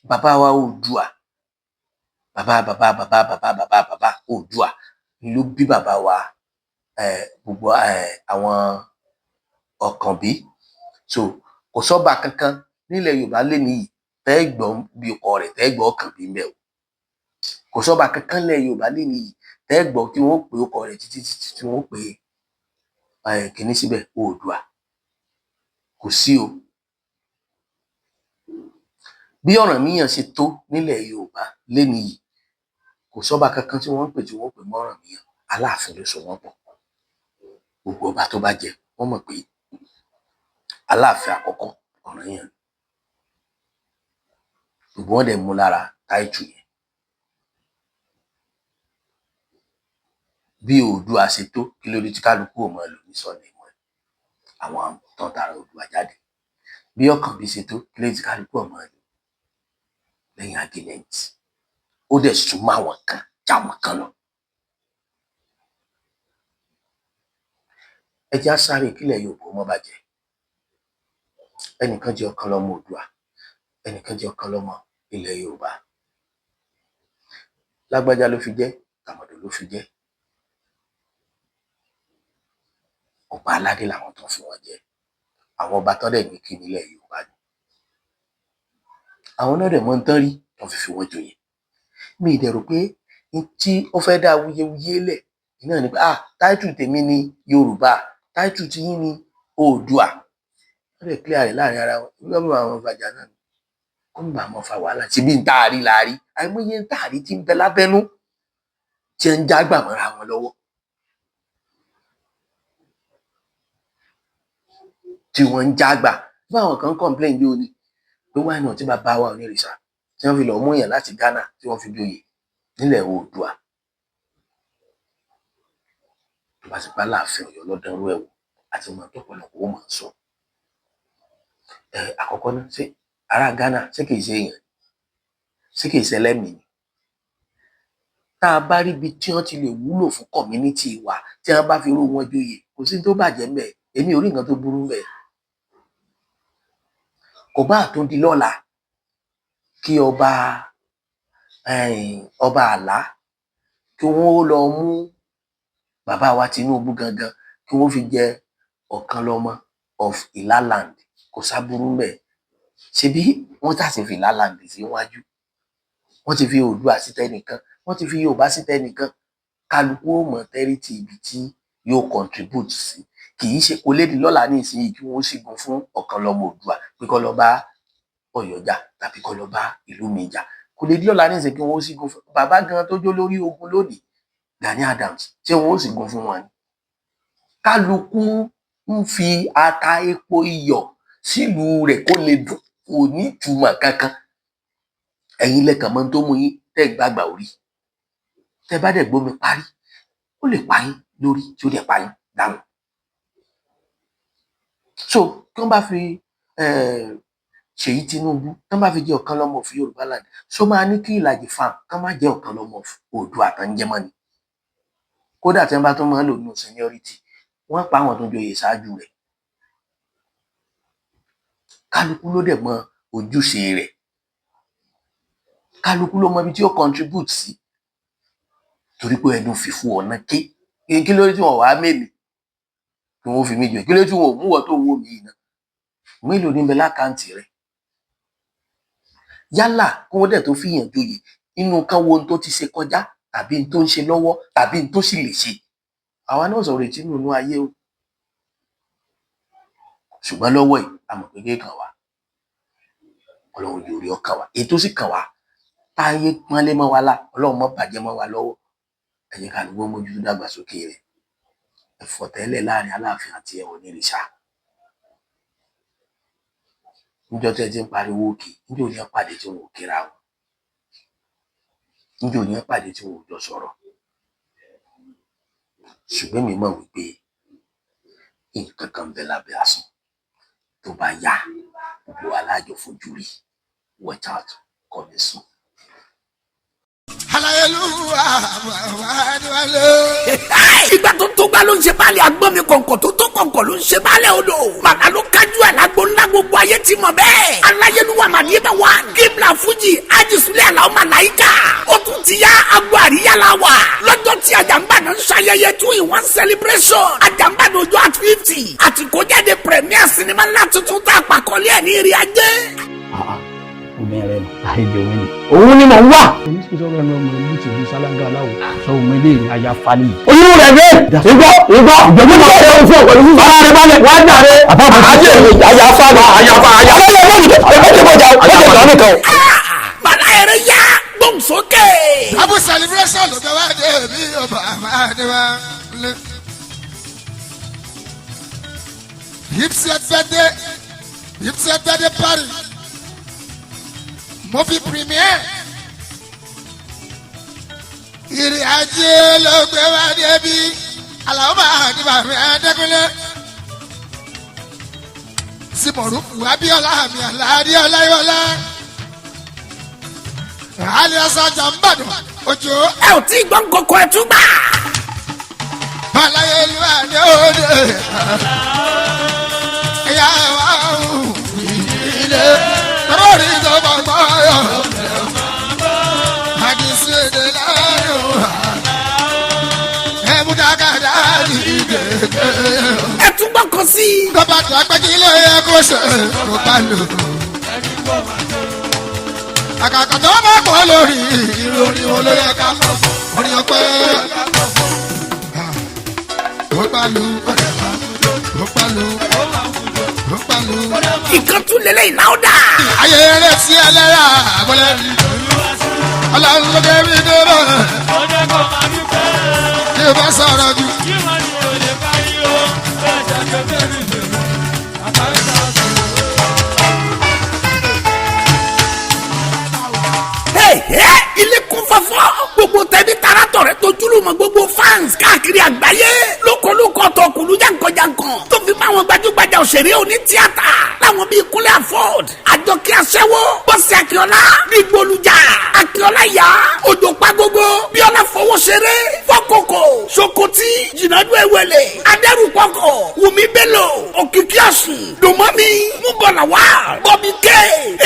bàbá wa Oòduà, bàbá Oòduà ló bí bàbá wa gbogbo àwọn Ọ̀kànbí. So kò sọ́ba kankan nílẹ̀ Yorùbá lénìí yìí tẹ́ ẹ gbọ́ bí ọkọ rẹ̀, tẹ́ ẹ gbọ́ Ọ̀kànbí ń bẹ o. Kò sọ́ba kankan nílẹ̀ Yorùbá lénìí yìí tẹ́ ẹ gbọ́ tí wọ́n pè ọkọ rẹ̀ títí tí wọ́n pè kìíní síbẹ̀ Oòduà. Kò sí o. Bí Ọ̀rànmíyàn ṣe tó nílẹ̀ Yorùbá lénìí yìí, kò sọ́ba kankan tí wọ́n pè mọ́ Ọ̀rànmíyàn. Aláàfin ló so wọ́n pọ̀. Gbogbo ọba tó bá jẹ wọ́n mọ̀ pé Aláàfin àkọ́kọ́ Ọ̀rànmíyàn. Gbogbo wọn dẹ̀ mú lára táìtù yẹn. Bí Oòduà ṣe tó, kí ló dé tí kálukú ò máa lò ní sọ́ọ̀nì wọn, àwọn tán tara Oòduà jáde. Bí Ọ̀kànbí ṣe tó, kí ló dé tí kálukú ò máa lò lẹ́yìn agilent. Ó dẹ̀ súnmọ́ àwọn kan já wọn kan lọ. Ẹ jẹ́ á sáré kílẹ̀ Yorùbá ó má bàjẹ́. Ẹnìkan jẹ́ Ọ̀kanlọ́mọ Oòduà, ẹnìkan jẹ́ Ọ̀kanlọ́mọ ilẹ̀ Yorùbá. Lágbájá ló fi jẹ́, tàmọ̀dò ló fi jẹ́. Ọba aládé làwọn tó fi wọn jẹ. Àwọn ọba tán dẹ̀ ní kí nílẹ̀ Yorùbá ni. Àwọn náà dẹ̀ mọ̀ ń tán rí tán fi wọn joyè. Mi ì dẹ̀ rò pé tí ó fẹ́ dá wuyewuye lẹ̀ náà ni pé táìtù tèmi ni Yorùbá, táìtù tiyín ni Oòduà. Wọ́n dẹ̀ clear rẹ̀ láàrin ara wọn. Nígbà mọ̀ àwọn fàjà náà ni kó ń bà mọ́ fa wàhálà. Tí bí ń táàrí láàrí, àìmọye ń táàrí tí ń bẹ lábẹ́nú tí ń jágbà mọ́ra wọn lọ́wọ́. Tí wọ́n ń jágbà. Bí àwọn kan complain bí o ní pé why not tí bàbá wa onírìṣà tí wọ́n fi lọ mú èèyàn láti Ghana tí wọ́n fi joyè nílẹ̀ Oòduà. Tó bá ti pa Aláàfin Ọ̀yọ́ lọ́dọọrú ẹ̀ wò àti mọ̀ tó pọ̀lọpọ̀ ó máa ń sọ. Àkọ́kọ́ náà, ṣé ará Ghana ṣé kìí ṣe èèyàn? Ṣé kìí ṣe ẹlẹ́mìí ni? Tá a bá rí ibi tí wọ́n ti lè wúlò fún community wa tí wọ́n bá fi irú wọn joyè, kò sí tó bàjẹ́ ńbẹ̀. Èmi ò rí nǹkan tó burú ńbẹ̀. Kò bá tún di lọ́la kí ọba Àlá kí wọ́n lọ mú bàbá wa Tinubu gangan kí wọ́n fi jẹ Ọ̀kanlọ́mọ of Ìlá-land. Kò sáburú ńbẹ̀. Ṣebí wọ́n ṣàṣì fi Ìlá-land síwájú. Wọ́n ti fi Oòduà sí tẹnìkan, wọ́n ti fi Yorùbá sí tẹnìkan. Kálukú ó mọ tẹ́rítì ibi tí yóò contribute sí. kì í ṣe kò lè di lọ́la ní ìsinyìí kí wọ́n ṣígun fún ọ̀kan lọ́mọ Oòduà pé kó lọ bá Ọ̀yọ́ jà tàbí kó lọ bá ìlú mi jà, kò lè di lọ́la ní ìsinyìí kí wọ́n ṣígun fún bàbá gan tó jó lórí ogun lónìí Gani Adams, ṣé wọ́n ó ṣígun fún wọn ni? Kálukú ń fi ata epo iyọ̀ sílùú rẹ̀ kó lè dùn, kò ní ìtumọ̀ kankan. Ẹ̀yin lẹ́kàn mọ́ tó mú yín tẹ́ gbàgbà orí, tẹ́ bá dẹ̀ gbómi parí ó lè pa yín lórí tí ó dẹ̀ pa yín dànù. So tí wọ́n bá fi Ṣèyí Tinubu tí wọ́n bá fi jẹ́ ọ̀kan lọ́mọ of Yorùbá land, so máa ní kí Ìlàjì farm kán má jẹ́ ọ̀kan lọ́mọ of Oòduà àtàǹjẹ́mọ́ ni. Kódà tí wọ́n bá tún máa lò nínú seniority, wọ́n pa àwọn tó joyè ṣáájú rẹ̀. Kálukú ló dẹ̀ mọ ojúṣe rẹ̀, kálukú ló mọ ibi tí ó contribute sí, torí pé ẹnu fìfú ọ̀nà kí ló dé tí wọ́n wá mélòó kí wọ́n fi mí jọ, kí ló dé tí wọ́n ò mú wọ́n tó wó mi yìí náà, mélòó níbẹ̀ lákàntì rẹ̀. Yálà kí wọ́n dẹ̀ tó fìyàn joyè inú kan wo ohun tó ti ṣe kọjá tàbí ohun tó ń ṣe lọ́wọ́ tàbí ohun tó sì lè ṣe. Àwa náà sọ̀rọ̀ ètí nínú ayé o, ṣùgbọ́n lọ́wọ́ yìí a mọ̀ pé kéèkàn wá Ọlọ́run yóò rí ọkàn wá, èyí tó sì kàn wá táyé pọ́nlé mọ́ wa lá Ọlọ́run mọ́ bàjẹ́ mọ́ wa lọ́wọ́. Ẹ jẹ́ ká lówó mójútó dàgbàsókè rẹ̀. Ẹ̀fọ́ tẹ́lẹ̀ láàrin Aláàfin àti ẹ̀wọ̀n ní ìrìṣà. Níjọ́ tẹ́ ti ń pariwo òkè, níjọ́ ò ní pàdé tí wọn ò kíra wọn, níjọ́ ò ní pàdé tí wọn ò jọ sọ̀rọ̀. Ṣùgbọ́n mi mọ̀ wípé nǹkan kan bẹ lábẹ́ asán tó bá yá gbogbo alájọ fojú rí. Watch out, coming soon. Ìgbà tó gbá ló ń ṣe balẹ̀ agbọ́n mi kọ̀ǹkọ̀ tó kọ̀ǹkọ̀ ló ń ṣe balẹ̀ odò. Màmá ló kájú ẹ̀ lágbo ńlá gbogbo ayé ti mọ̀ bẹ́ẹ̀. Aláyélúwà Màdìyẹ́bẹ̀ wá. Gíbla Fújì Ajísúlẹ̀ Àlàó Màláíkà. Ó tún ti yá agbo àríyá la wà. Lọ́jọ́ tí Àjàmbàdàn ń ṣayẹyẹ 2-in-1 celebration. Àjàmbàdàn ọjọ́ at 50. Àti kó jáde premier sinimá ńlá tuntun tá a pàkọ́lé ẹ̀ ní ìrìn ajé. Obìnrin àìjọ mi ni. Òun ni mò ń wà. Oníṣẹ́ sọ̀rọ̀ ẹnu ọmọ ìlú tìlú Sálángà aláwọ̀ sọ òun ilé ìrìn àyà falẹ̀. Oyún rẹ̀ dé. Ìgbọ́ ìjọba ọ̀rẹ́ òun fún ọ̀pọ̀lọpọ̀ fún ara rẹ̀ balẹ̀ wá dàrẹ́. Àjẹ́ àyà falẹ̀ àyà falẹ̀. Bàlá ẹ̀rẹ̀ yá gbóǹsókè. Abu celebration ló bẹ wá dé bí ọba àmàdé wá lé. Yipset birthday party. Movie premiere. Ìrìn ajé ló gbé wá débi Àlàó Màdìbàmí Adékúnlé. Simọ̀rúkú Abíọ́lá àmì Àlàdé Ọláyíwọlá. Alias Àjàmbàdàn Òjó. Ẹ ò tí ì gbọ́ kókó ẹ̀ tún gbà. Aláyélúwà ni ó dé. Ìyá wa ò ilé. Lórí tó bá gbọ́ yọ. Àdìsí èdè láàyò. Ẹ̀múdàgàdà ní ìdèkè. Ẹ tún gbọ́ kó sí. Tọ́ba tó agbẹ́jì ló yẹ kó ṣe kó bá lò. Àkàkà tó bá pọ̀ lórí ìròyìn olóyè ká lọ. Orin ọpẹ́. Ó bá lù. Ó bá lù. Ìkan tún lélẹ̀ ìnáwó. Ayé eré sí ẹlẹ́yà àbọ̀lẹ́ rí. Ọlọ́run ló dé bí dúró. Kí o bá sọ̀rọ̀ jù. Ilé kún fọ́fọ́. Gbogbo tẹ̀bí taratọ̀ rẹ̀ tó júlùmọ̀ gbogbo fans káàkiri àgbáyé. Lókolókọ̀ tọkùlù jankan-jankan. Tó fi máa wọn gbajúgbajà òṣèré oní tíátà. Láwọn bíi Kúnlé Afọ́d, Àjọkẹ́ Aṣẹ́wó, Bọ́sẹ̀ Akíọ́lá, Nígbòlújà, Akíọ́lá Ìyá, Òjò Pàgógó, Bíọ́lá Fọwọ́ṣeré, Fọ́kòkò, Ṣòkòtì, Jìnàdú Ewele, Adẹ́rùpọ̀kọ̀, Wùmí Bello, Òkìkí Ọ̀sùn, Dòmọ́mí, Múbọ̀làwá, Bọ́bí Ké,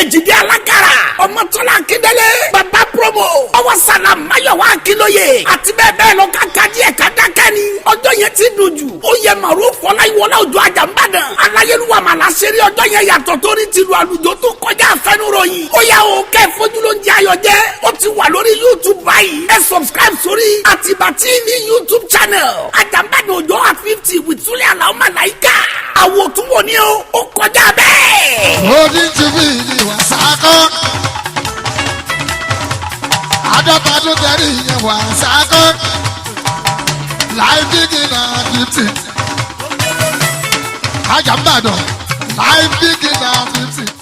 Èjìdé Alákàrà, Ọmọtọ́lá Akíndélé, Bàbá Promo, Ọwọ́ Sàlám Máyọ̀wá Akínlóye, àti bẹ́ẹ̀ bẹ́ẹ̀ lọ káàkiri ẹ̀ka dákẹ́ ni. Ọjọ́ yẹn ti dùn jù. Ó yẹ Maruf Ọláyíwọlá Òjó Àjàmbàdàn. Aláyélúwà Màláṣẹ́rí ọjọ́ yẹn yàtọ̀ torí tìlú àlùjọ tó kọjá àfẹnuròyìn. Ó yà ó kẹ́ fojú ló ń jẹ ayọ̀ jẹ́. Ó ti wà lórí YouTube báyìí. báyìí ẹ subscribe sórí Àtìbà TV YouTube channel Àjàmbádùn Òjó at 50 with Sule Alao Malaika àwòtúnwò ni ó kọjá bẹ́ẹ̀. Odi TV ni Wasako. Adọ́tọdún tẹ̀rí yẹn Wasako. Live digging and lifting. Àjàmbádùn live digging and lifting.